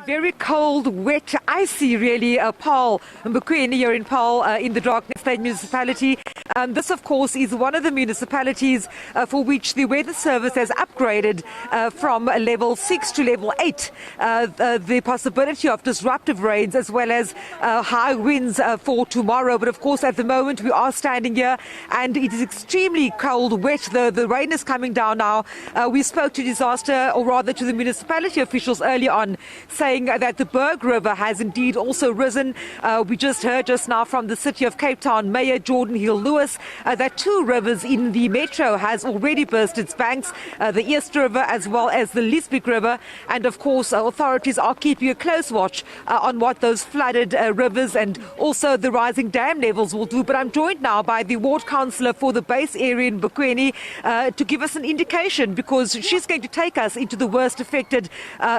Very cold, wet, icy really, Paarl, Mbokwini here in Paarl in the Drakensberg State Municipality. This of course is one of the municipalities for which the weather service has upgraded from level 6 to level 8. The possibility of disruptive rains as well as high winds for tomorrow. But of course at the moment we are standing here and it is extremely cold, wet. The rain is coming down now. We spoke to disaster, or rather to the municipality officials earlier on, saying that the Berg River has indeed also risen. We just heard just now from the City of Cape Town Mayor Jordan Hill-Lewis that two rivers in the metro has already burst its banks, the East River as well as the Liesbeek River. And of course authorities are keeping a close watch on what those flooded rivers and also the rising dam levels will do. But I'm joined now by the ward councillor for the base area in Mbokwini to give us an indication, because she's going to take us into the worst affected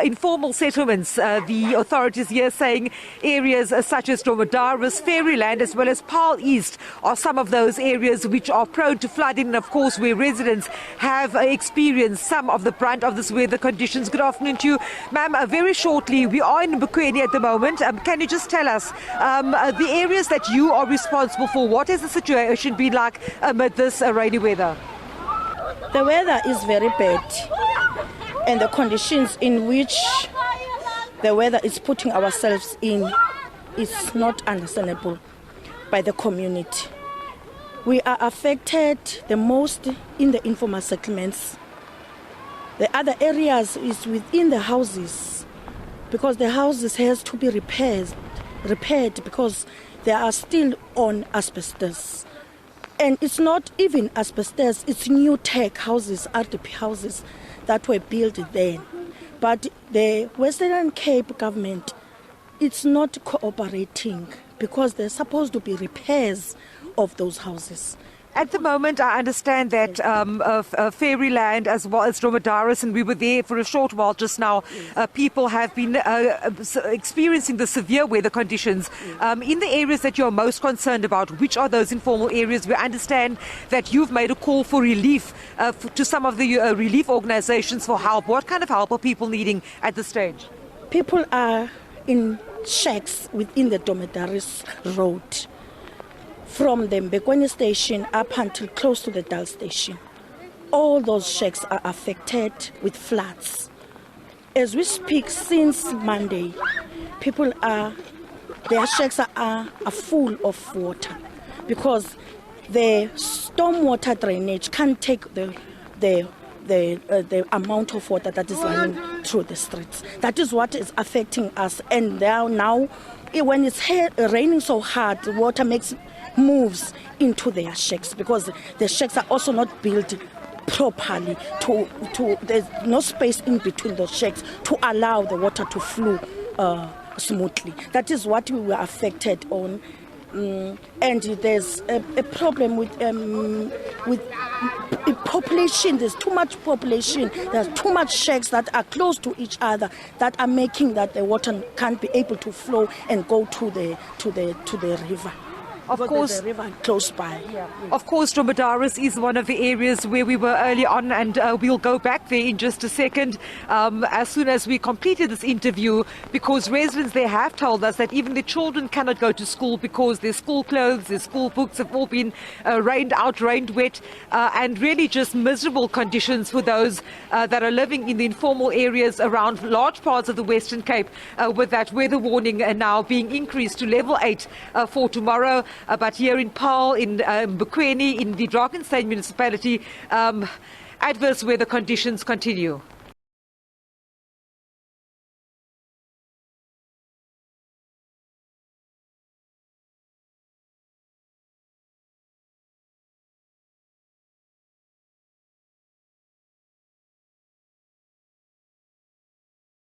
informal settlements. The authorities here saying areas such as Dromedaris, Fairyland as well as Paarl East are some of those areas which are prone to flooding, and of course where residents have experienced some of the brunt of this weather conditions. Good afternoon to you, ma'am. Very shortly, we are in Mbokwini at the moment. Can you just tell us the areas that you are responsible for? What has the situation been like amid this rainy weather? The weather is very bad, and the conditions in which the weather is putting ourselves in is not understandable by the community. We are affected the most in the informal settlements. The other areas is within the houses, because the houses has to be repaired because they are still on asbestos. And it's not even asbestos, it's new tech houses, RDP houses that were built then. But the Western Cape government, it's not cooperating because there's supposed to be repairs of those houses. At the moment, I understand that Fairyland as well as Dromedaris, and we were there for a short while just now, people have been experiencing the severe weather conditions. In the areas that you're most concerned about, which are those informal areas? We understand that you've made a call for relief to some of the relief organizations for help. What kind of help are people needing at this stage? People are in shacks within the Dromedaris Road, from the Mbokwini station up until close to the Dal station. All those shacks are affected with floods. As we speak, since Monday, their shacks are full of water because the stormwater drainage can't take the amount of water that is running through the streets. That is what is affecting us. And now when it's raining so hard, the water moves into their shacks, because the shacks are also not built properly. There's no space in between those shacks to allow the water to flow smoothly. That is what we were affected on. And there's a problem with population. There's too much population. There's too much shacks that are close to each other that are making that the water can't be able to flow and go to the river. Of course, the river close by. Of course, Dromedaris is one of the areas where we were early on, and we'll go back there in just a second as soon as we completed this interview, because residents there have told us that even the children cannot go to school because their school clothes, their school books have all been rained out, rained wet, and really just miserable conditions for those that are living in the informal areas around large parts of the Western Cape, with that weather warning now being increased to level 8 for tomorrow. But here in Paarl, in Mbokwini, in the Drakensberg State Municipality, adverse weather conditions continue.